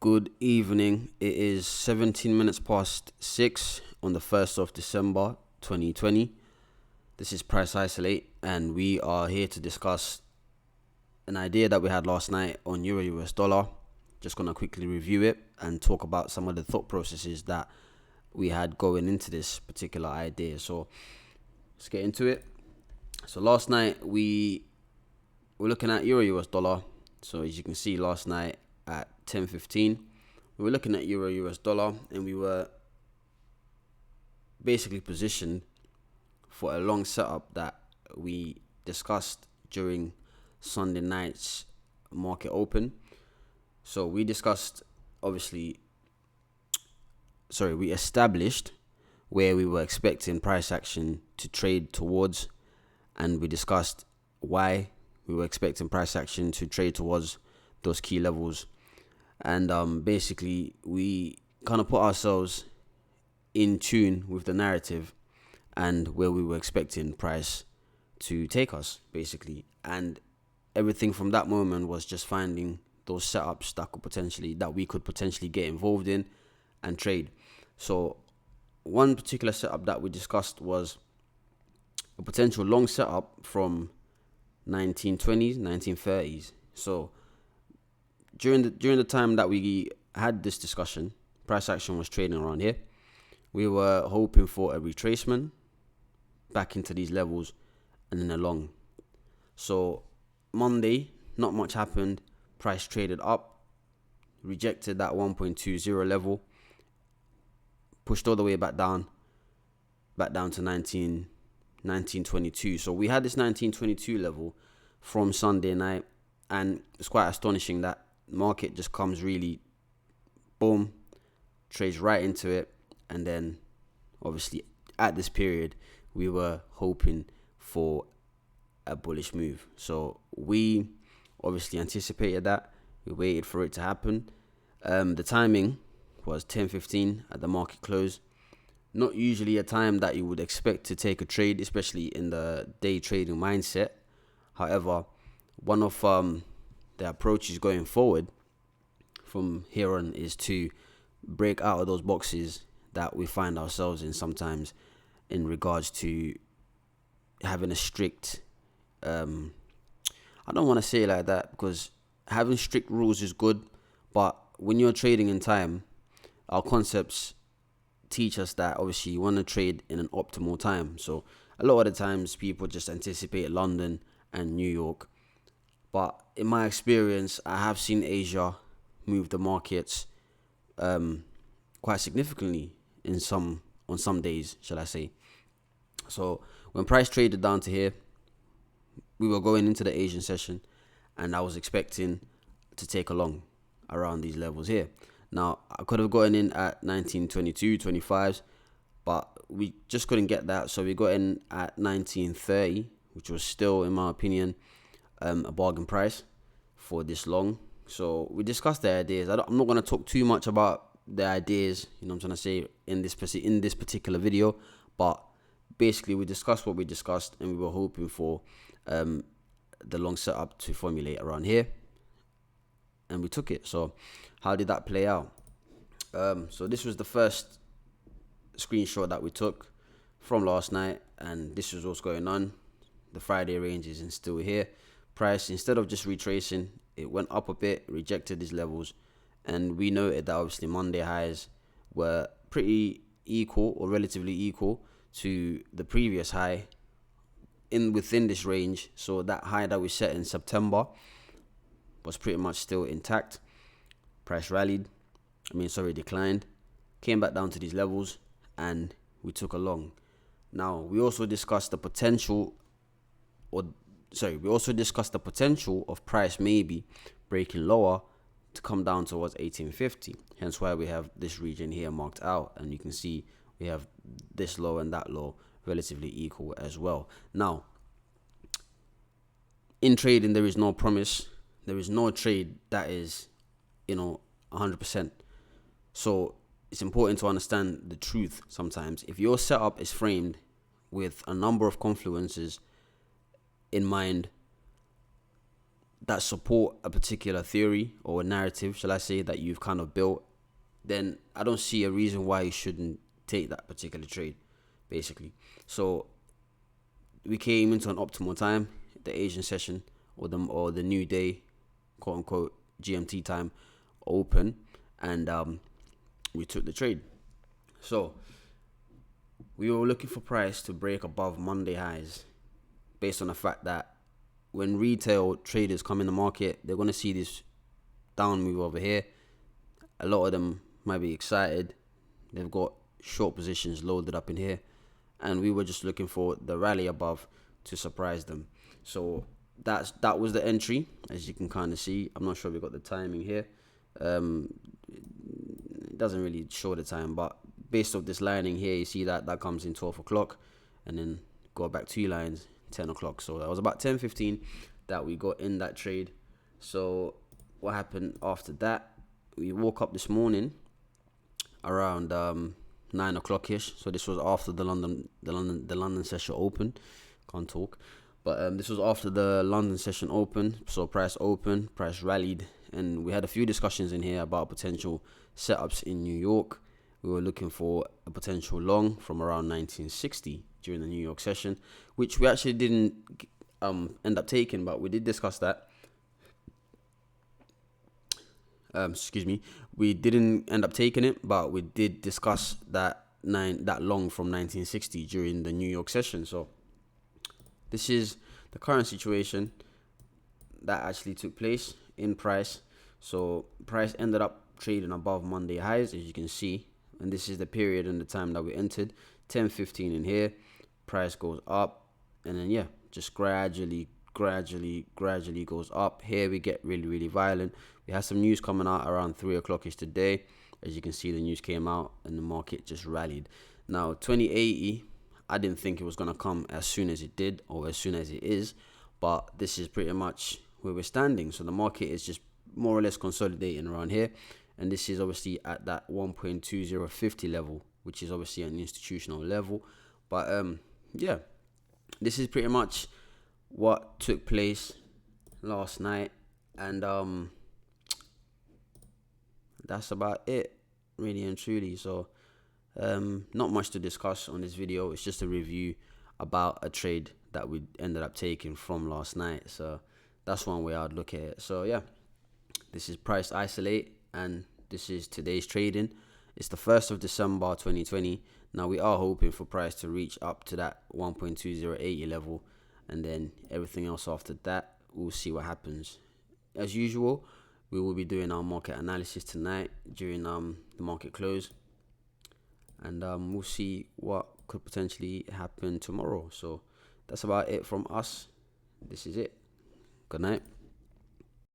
Good evening. It is 17 minutes past 6 on the 1st of December 2020. This is Price Isolate, and we are here to discuss an idea that we had last night on Euro US dollar. Just going to quickly review it and talk about some of the thought processes that we had going into this particular idea. So let's get into it. So last night we were looking at Euro US dollar. So as you can see, last night at 10:15, we were looking at Euro US dollar, and we were basically positioned for a long setup that we discussed during Sunday night's market open. So we established where we were expecting price action to trade towards, and we discussed why we were expecting price action to trade towards those key levels. And basically, we kind of put ourselves in tune with the narrative and where we were expecting price to take us, basically. And everything from that moment was just finding those setups that we could potentially get involved in and trade. So one particular setup that we discussed was a potential long setup from 1920s, 1930s. So during the time that we had this discussion, price action was trading around here. We were hoping for a retracement back into these levels and then a long. So Monday, not much happened. Price traded up, rejected that 1.20 level, pushed all the way back down to 1922. So we had this 1922 level from Sunday night, and it's quite astonishing that market just comes really, boom, trades right into it. And then obviously at this period we were hoping for a bullish move. So we obviously anticipated that. We waited for it to happen. The timing was 10:15 at the market close. Not usually a time that you would expect to take a trade, especially in the day trading mindset. However, one of the approaches going forward from here on is to break out of those boxes that we find ourselves in sometimes, in regards to having a strict, I don't want to say it like that, because having strict rules is good, but when you're trading in time, our concepts teach us that obviously you want to trade in an optimal time. So a lot of the times people just anticipate London and New York, but in my experience, I have seen Asia move the markets quite significantly on some days, shall I say. So when price traded down to here, we were going into the Asian session, and I was expecting to take a long around these levels here. Now, I could have gotten in at 1922, 25s, but we just couldn't get that. So we got in at 1930, which was still, in my opinion, a bargain price for this long. So we discussed the ideas. I'm not going to talk too much about the ideas, you know what I'm trying to say, in this particular video, but basically we discussed what we discussed, and we were hoping for the long setup to formulate around here, and we took it. So how did that play out? So this was the first screenshot that we took from last night, and this was what's going on. The Friday range is still here. Price, instead of just retracing, it went up a bit, rejected these levels, and we noted that obviously Monday highs were pretty equal, or relatively equal, to the previous high within this range. So that high that we set in September was pretty much still intact. Price declined, came back down to these levels, and we took a long. Now, we also discussed the potential of price maybe breaking lower to come down towards 1850. Hence why we have this region here marked out, and you can see we have this low and that low relatively equal as well. Now, in trading, there is no promise. There is no trade that is, 100%. So it's important to understand the truth sometimes. If your setup is framed with a number of confluences in mind, that support a particular theory or a narrative, shall I say, that you've kind of built, then I don't see a reason why you shouldn't take that particular trade, basically. So we came into an optimal time, the Asian session or the new day, quote unquote GMT time, open, and we took the trade. So we were looking for price to break above Monday highs, based on the fact that when retail traders come in the market, they're going to see this down move over here. A lot of them might be excited. They've got short positions loaded up in here, and we were just looking for the rally above to surprise them. So that was the entry, as you can kind of see. I'm not sure we got the timing here. It doesn't really show the time, but based off this lining here, you see that comes in 12 o'clock, and then go back 2 lines, 10 o'clock. So that was about 10:15 that we got in that trade. So what happened after that? We woke up this morning around 9 o'clock ish. So this was after the London session open. Can't talk, but this was after the London session open. So price opened, price rallied, and we had a few discussions in here about potential setups in New York. We were looking for a potential long from around 1960 during the New York session, which we actually didn't end up taking, but we did discuss that. We didn't end up taking it, but we did discuss that long from 1960 during the New York session. So this is the current situation that actually took place in price. So price ended up trading above Monday highs, as you can see, and this is the period and the time that we entered. 10:15 in here, price goes up, and then just gradually goes up. Here we get really violent. We had some news coming out around 3 o'clock ish today. As you can see, the news came out and the market just rallied. Now 2080, I didn't think it was going to come as soon as it did, or as soon as it is, but this is pretty much where we're standing. So the market is just more or less consolidating around here, and this is obviously at that 1.2050 level, which is obviously an institutional level. But this is pretty much what took place last night, and that's about it, really and truly. So not much to discuss on this video. It's just a review about a trade that we ended up taking from last night. So that's one way I'd look at it. So this is price isolate, and this is today's trading. It's the 1st of December 2020. Now we are hoping for price to reach up to that 1.2080 level, and then everything else after that, we'll see what happens. As usual, we will be doing our market analysis tonight during the market close, and we'll see what could potentially happen tomorrow. So that's about it from us. This is it. Good night.